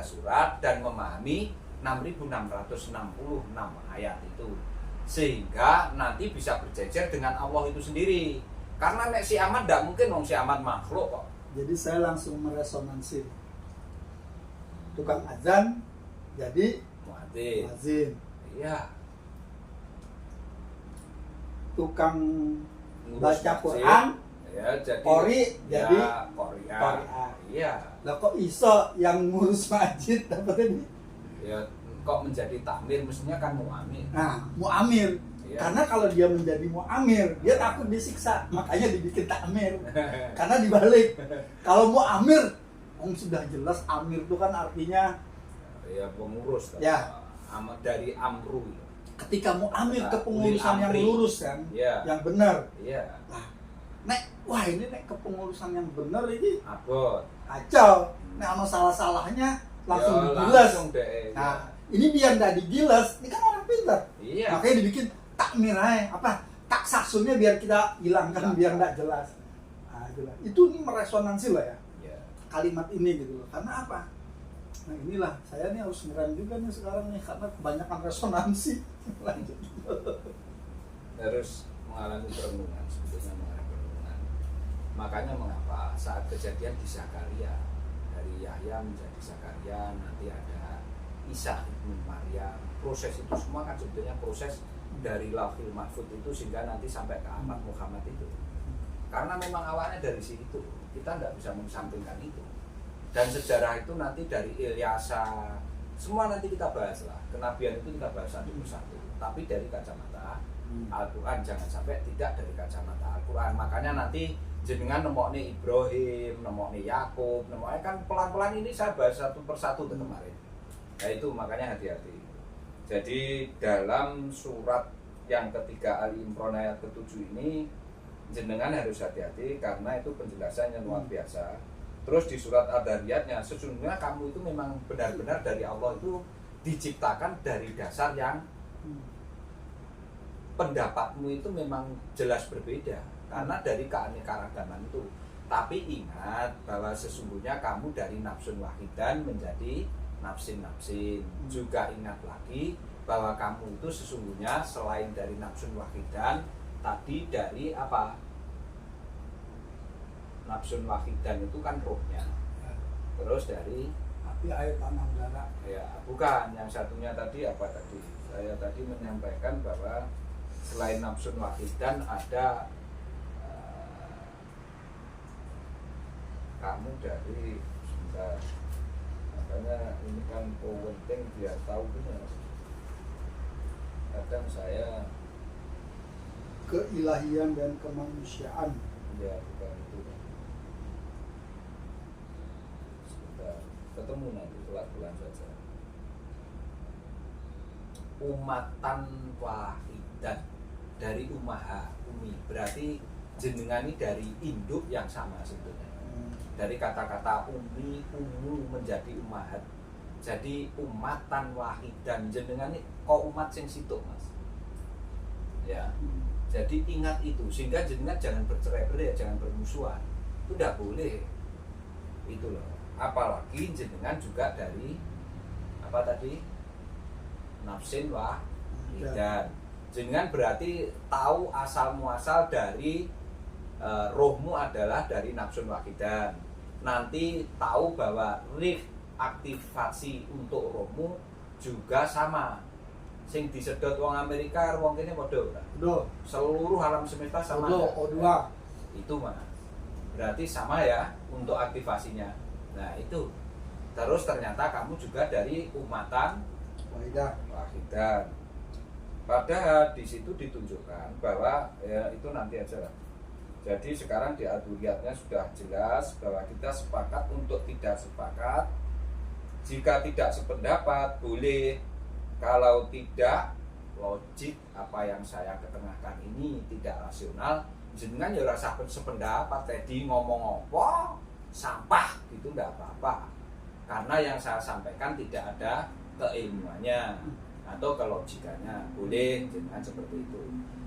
surat dan memahami 6.666 ayat itu. Sehingga nanti bisa berjejer dengan Allah itu sendiri. Karena nek si Ahmad tidak mungkin si Ahmad makhluk kok. Jadi saya langsung meresonansi. Tukang azan jadi muadzin. Iya. Tukang Ngurus baca masjid, Quran Ya, jadi Qori jadi Qori'ah. Iya. Lah kok iso yang ngurus masjid dapetnya di? Ya, kok menjadi takmir mestinya kan muamir. Nah, muamir. Iya. Karena kalau dia menjadi muamir, dia takut disiksa, makanya dibikin takmir. Karena dibalik. Kalau muamir, sudah jelas amir itu kan artinya Ya pengurus. Ya. Dari amru. ketika muamir Kata kepengurusan yang amri. lurus kan, Ya. yang benar. Iya. Wah ini nek kepengurusan yang benar ini Abot. kacau. Nek ono salah-salahnya langsung Ya, digiles. langsung deh. Nah, ini biar nggak digiles, ini kan orang pintar. Iya. Makanya dibikin takmir aja, taksasunnya biar kita hilangkan, biar nggak jelas. Nah, jelas. Itu nih meresonansi lah ya Iya. kalimat ini gitu loh. Karena apa? Nah inilah saya nih harus ngerem juga nih sekarang nih karena kebanyakan resonansi. Lanjut. Harus mengalami perenungan, sebetulnya mengalami perenungan. Makanya mengapa saat kejadian di Zakaria, dari Yahya menjadi Zakaria, nanti ada Isa ibnu Maryam, proses itu semua kan sebetulnya proses dari Lauhil Mahfuz itu sehingga nanti sampai ke Ahmad Muhammad itu. Karena memang awalnya dari situ, kita nggak bisa mensampingkan itu. Dan sejarah itu nanti dari Ilyasa, semua nanti kita bahas lah. Kenabian itu kita bahas satu persatu. Tapi dari kacamata Al-Quran, jangan sampai tidak dari kacamata Al-Quran. Makanya nanti jenengan nemoknya Ibrahim, nemoknya Yakub, nemoknya kan pelan-pelan ini saya bahas satu persatu kemarin. Nah itu makanya hati-hati. Jadi dalam surat yang ketiga Ali Imran ayat ke-7 ini jenengan harus hati-hati karena itu penjelasannya luar biasa. Terus di surat Ad-Dariyatnya sesungguhnya kamu itu memang benar-benar dari Allah itu diciptakan dari dasar yang pendapatmu itu memang jelas berbeda karena dari keanekaragaman itu. Tapi ingat bahwa sesungguhnya kamu dari nafsun wahidan menjadi nafsin-nafsin. Juga ingat lagi bahwa kamu itu sesungguhnya selain dari nafsun wahidan tadi dari apa? Nafsun wahidan itu kan rohnya. Terus dari Api, air, tanah, udara. ya bukan, yang satunya tadi apa tadi? Saya tadi menyampaikan bahwa selain nafsun wahidan ada kamu dari sebentar, makanya ini kan penting biar tahu benar. Kadang saya Keilahian dan kemanusiaan. ya bukan itu. Sebentar, ketemu nanti pelan-pelan saja. Umatan wahidan, dari umaha, umi, berarti jenengan ini dari induk yang sama sebetulnya. Dari kata-kata umi, umu menjadi umahat. Jadi umatan wahidan, jenengan ini kok umat sing situ, Mas. Ya. Jadi ingat itu, sehingga jenengan jangan bercerai-berai, jangan bermusuhan. Itu tidak boleh. Itu loh. Apalagi jenengan juga dari apa tadi? Nafsin wahidan. Jenengan berarti tahu asal muasal dari rohmu adalah dari nafsun wahidan. Nanti tahu bahwa aktivasi untuk rohmu juga sama. Sing disedot wong Amerika, wong kene padha ora? Udah. Seluruh alam semesta sama. O2. Itu Mas. Berarti sama ya untuk aktivasinya. Nah, itu. Terus ternyata kamu juga dari umatan wahidan. Padahal di situ ditunjukkan bahwa ya itu nanti aja lah. Jadi sekarang di aduriyatnya sudah jelas bahwa kita sepakat untuk tidak sepakat. Jika tidak sependapat boleh, kalau tidak logik apa yang saya ketengahkan ini tidak rasional, jenengan ya rasa sependapat tadi ngomong apa sampah gitu enggak apa-apa. Karena yang saya sampaikan tidak ada keilmuannya atau kelogikannya, boleh jenengan seperti itu.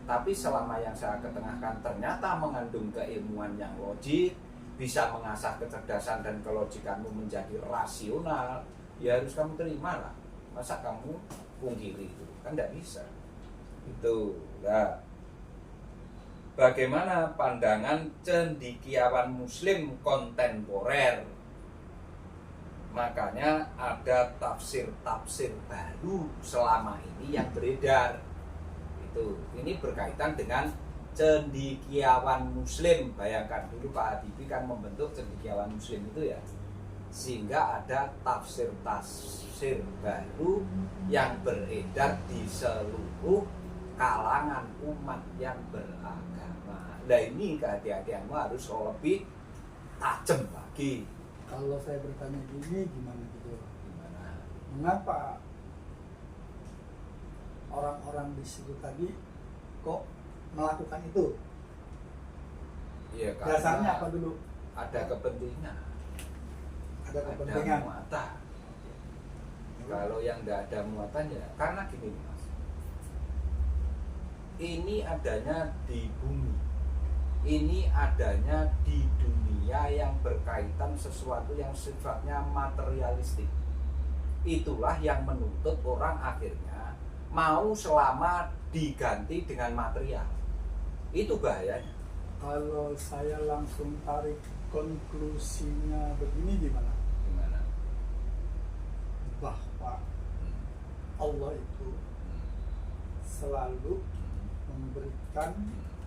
Tapi selama yang saya ketengahkan ternyata mengandung keilmuan yang logik, bisa mengasah kecerdasan dan kelogikanmu menjadi rasional, ya harus kamu terima lah. Masa kamu pungkiri itu? Kan tidak bisa. Itu. Nah, bagaimana pandangan cendekiawan muslim kontemporer? Makanya ada tafsir-tafsir baru selama ini yang beredar. Ini berkaitan dengan cendekiawan muslim. Bayangkan dulu Pak Habibie kan membentuk cendekiawan muslim itu ya, sehingga ada tafsir-tafsir baru yang beredar di seluruh kalangan umat yang beragama. Nah ini kehati-hatianmu harus lebih tajam lagi. Kalau saya bertanya gini gimana gitu? Gimana? Mengapa orang-orang di situ tadi kok melakukan itu? Iya, Dasarnya apa dulu? Ada kepentingan. Ada kepentingan. Ada muatan. Kalau yang tidak ada muatan ya karena gini Mas. Ini adanya di bumi. Ini adanya di dunia yang berkaitan sesuatu yang sifatnya materialistik. Itulah yang menuntut orang akhirnya mau selama diganti dengan material. Itu bahayanya. Kalau saya langsung tarik konklusinya begini gimana? Gimana? Bahwa Allah itu selalu memberikan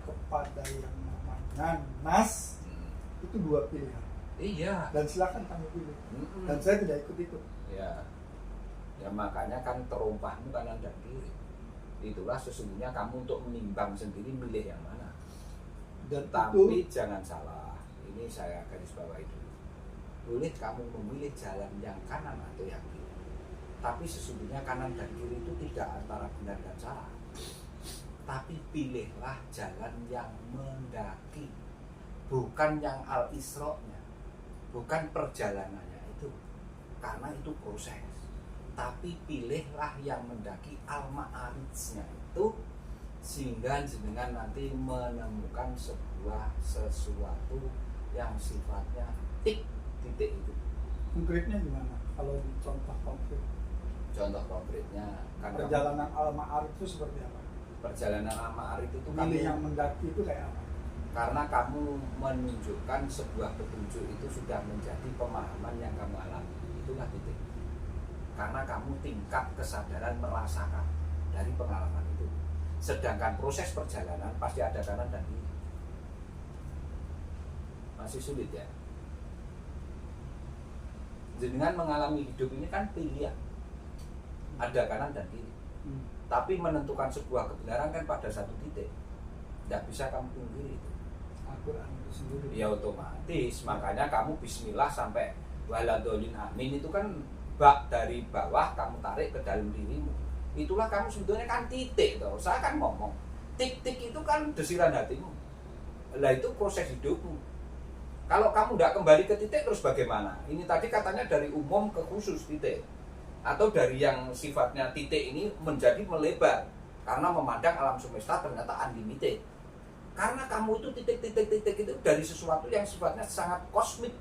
kepada yang namanya nas itu dua pilihan. Iya. Dan silakan kamu pilih. Dan saya tidak ikut-ikut. Ya. Ya makanya kan terompahmu kanan dan kiri. Itulah sesungguhnya kamu untuk menimbang sendiri milih yang mana. Dan Tapi itu jangan salah. Ini saya garis bawahi dulu. Boleh kamu memilih jalan yang kanan atau yang kiri. Tapi sesungguhnya kanan dan kiri itu tidak antara benar dan salah. Tapi pilihlah jalan yang mendaki. Bukan yang al-isra'-nya. Bukan perjalanannya itu. Karena itu proses. Tapi pilihlah yang mendaki al-ma'arijnya itu, sehingga jenengan nanti menemukan sesuatu yang sifatnya titik itu. konkretnya gimana? Kalau di contoh konkret, Contoh konkretnya kan perjalanan al-ma'arij itu seperti apa? perjalanan al-ma'arij itu Pilih kamu, yang mendaki itu kayak apa? karena kamu menunjukkan sebuah petunjuk itu sudah menjadi pemahaman yang kamu alami. Itulah titik. Karena kamu tingkat kesadaran merasakan dari pengalaman itu. Sedangkan proses perjalanan pasti ada kanan dan kiri. Masih sulit ya? jenengan mengalami hidup ini kan pilihan, ada kanan dan kiri. Tapi menentukan sebuah kebenaran kan pada satu titik, tidak bisa kamu pungkiri itu. Al-Quran itu sendiri. Ya otomatis, makanya kamu bismillah sampai waladolin amin itu kan bak dari bawah kamu tarik ke dalam dirimu. Itulah kamu sebetulnya kan titik toh. Saya kan ngomong, tik-tik itu kan desiran hatimu. Lah itu proses hidupmu. Kalau kamu tidak kembali ke titik terus bagaimana? Ini tadi katanya dari umum ke khusus titik. Atau dari yang sifatnya titik ini menjadi melebar. Karena memandang alam semesta ternyata unlimited. Karena kamu itu titik-titik-titik itu dari sesuatu yang sifatnya sangat kosmik.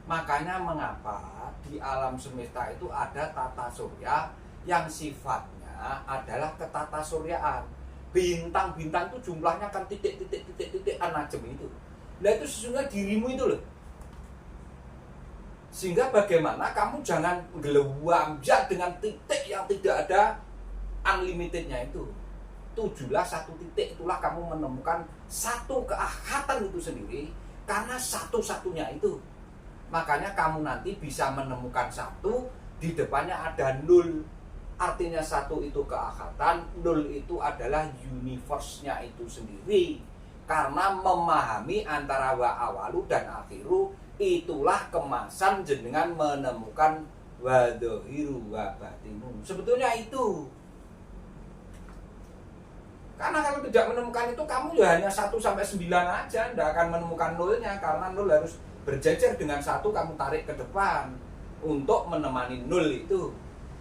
Makanya mengapa di alam semesta itu ada tata surya yang sifatnya adalah ketata suryaan. Bintang-bintang itu jumlahnya kan titik-titik-titik-titik anajem itu. Nah itu sesungguhnya dirimu itu loh. Sehingga bagaimana kamu jangan gelewamjat dengan titik yang tidak ada unlimitednya itu. Tujulah satu titik, itulah kamu menemukan satu keahatan itu sendiri. Karena satu-satunya itu. Makanya kamu nanti bisa menemukan satu, di depannya ada nol. Artinya satu itu keahatan, nol itu adalah universe-nya itu sendiri. Karena memahami antara wa awalu dan akhiru, itulah kemasan jenengan menemukan wa dhahiru wa batinu. Sebetulnya itu. Karena kalau tidak menemukan itu, kamu ya hanya 1 sampai 9 aja, tidak akan menemukan nolnya. Karena nol harus berjejer dengan 1, kamu tarik ke depan untuk menemani nol itu.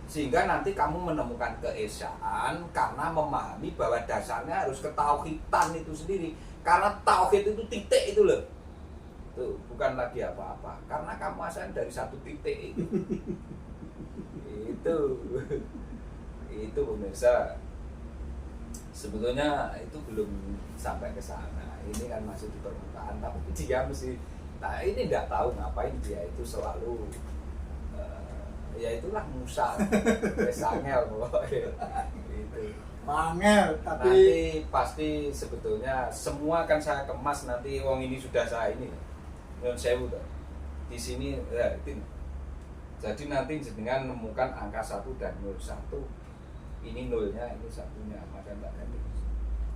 Sehingga nanti kamu menemukan keesaan karena memahami bahwa dasarnya harus ketauhidan itu sendiri. Karena tauhid itu titik itu loh. Tuh, bukan lagi apa-apa. Karena kamu asal dari satu titik itu. Itu pemirsa. Sebetulnya itu belum sampai ke sana. Ini kan masih di permukaan, tapi dia mesti ini tidak tahu ngapain dia itu selalu ya itulah Musa. Sangel pokoknya. Itu. Mangel, tapi Nanti pasti sebetulnya semua akan saya kemas nanti. Wong ini sudah saya ini Nyun Sewu tuh. Di sini ya, itu. Jadi nanti jenengan menemukan angka 1 dan 01. Ini nolnya, ini satunya, maka enggak ganti.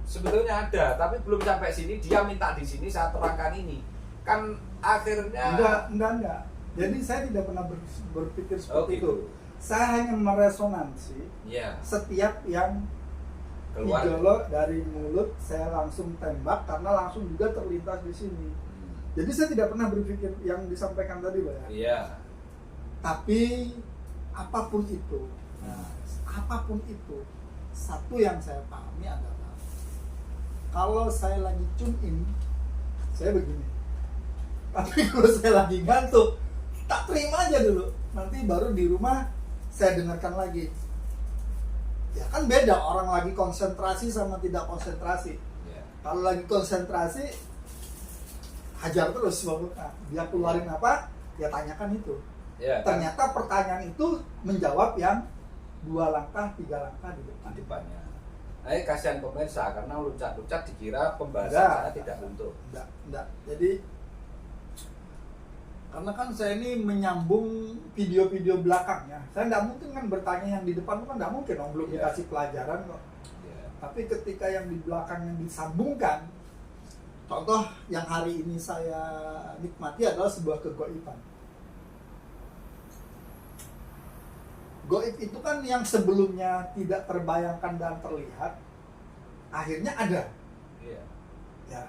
Sebetulnya ada, tapi belum sampai sini. Dia minta di sini saya terangkan ini. Kan akhirnya enggak. Jadi saya tidak pernah berpikir seperti gitu. itu. Saya hanya meresonansi ya, setiap yang keluar. ideolog dari mulut saya langsung tembak karena langsung juga terlintas di sini. Jadi saya tidak pernah berpikir yang disampaikan tadi, Pak. Iya. Tapi apapun itu, apapun itu, satu yang saya pahami adalah kalau saya lagi tune in, saya begini. Tapi kalau saya lagi ngantuk, tak terima aja dulu. Nanti baru di rumah saya dengarkan lagi. Ya kan beda orang lagi konsentrasi sama tidak konsentrasi. Ya. Kalau lagi konsentrasi, hajar terus bapak. Dia keluarin apa, ya tanyakan itu. Ya, Ternyata pertanyaan itu menjawab yang 2 langkah, 3 langkah di depan. di depannya. Kasihan pemirsa karena loncat-loncat dikira pembahasan Enggak. saya tidak untuk. Enggak. Jadi karena kan saya ini menyambung video-video belakangnya. Saya enggak mungkin kan bertanya yang di depan kan enggak mungkin, belum Iya. dikasih pelajaran kok. Ya. Tapi ketika yang di belakang yang disambungkan, contoh yang hari ini saya nikmati adalah sebuah kegoiban. Goib itu kan yang sebelumnya tidak terbayangkan dan terlihat, akhirnya ada. Iya. Ya.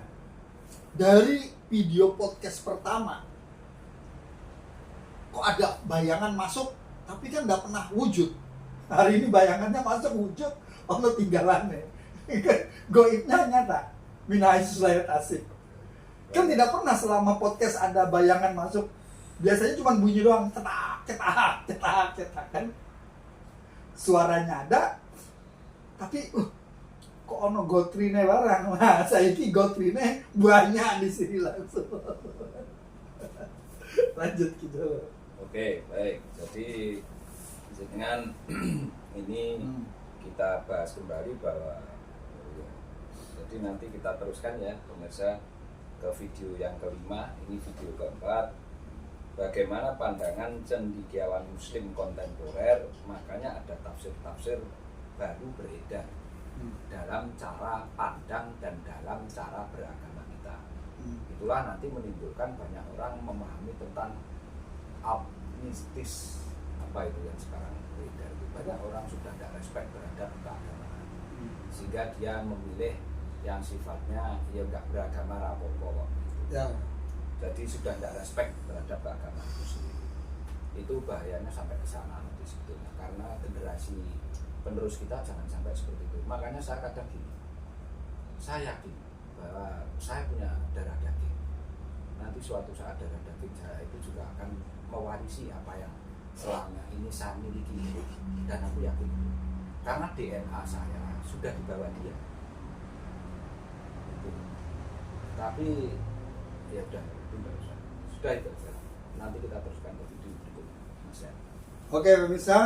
Dari video podcast pertama, kok ada bayangan masuk, tapi kan nggak pernah wujud. Hari ini bayangannya masuk wujud, ono tinggalannya. Goibnya nyata. Minahis layat asik. Kan tidak pernah selama podcast ada bayangan masuk. Biasanya cuma bunyi doang, cetak kan. Suaranya ada, tapi kok ono gotrine barang. Nah, saya ini gotrine banyak di sini langsung. Lanjut gitu. Oke, baik. Jadi dengan ini kita bahas kembali bahwa jadi nanti kita teruskan ya pemirsa ke video yang kelima, ini video keempat. bagaimana pandangan cendekiawan muslim kontemporer, makanya ada tafsir-tafsir baru beredar dalam cara pandang dan dalam cara beragama kita. Itulah nanti menimbulkan banyak orang memahami tentang mistis, apa itu yang sekarang beredar. Banyak orang sudah tidak respect terhadap keagamaan, sehingga dia memilih yang sifatnya ya nggak beragama rapopo gitu. Ya. Jadi sudah tidak respect terhadap keagamaan itu sendiri. Itu bahayanya sampai ke sana nanti sebetulnya, karena generasi penerus kita jangan sampai seperti itu. Makanya saya kadang gini, saya yakin bahwa saya punya darah daging. Nanti suatu saat darah daging saya itu juga akan mewarisi apa yang selama ini saya miliki, dan aku yakin itu karena DNA saya sudah dibawa dia. Itu. Tapi ya udah, itu nggak usah. Sudah itu aja. Nanti kita teruskan ke video berikutnya, Mas ya. Oke pemirsa,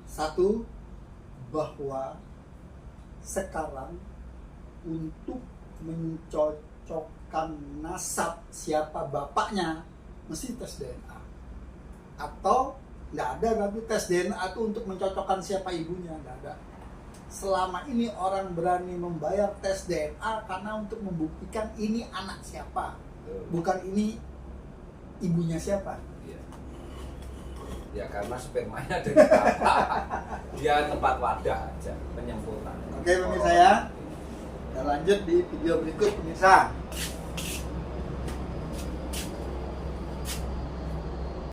satu, bahwa sekarang untuk mencocokkan nasab siapa bapaknya mesti tes DNA, atau nggak ada tapi tes DNA itu untuk mencocokkan siapa ibunya, nggak ada. Selama ini orang berani membayar tes DNA karena untuk membuktikan ini anak siapa, bukan ini ibunya siapa. Iya. Ya karena spermanya dari bapak, dia tempat wadah aja, penyempurna. Oke pemirsa ya, kita lanjut di video berikut pemirsa.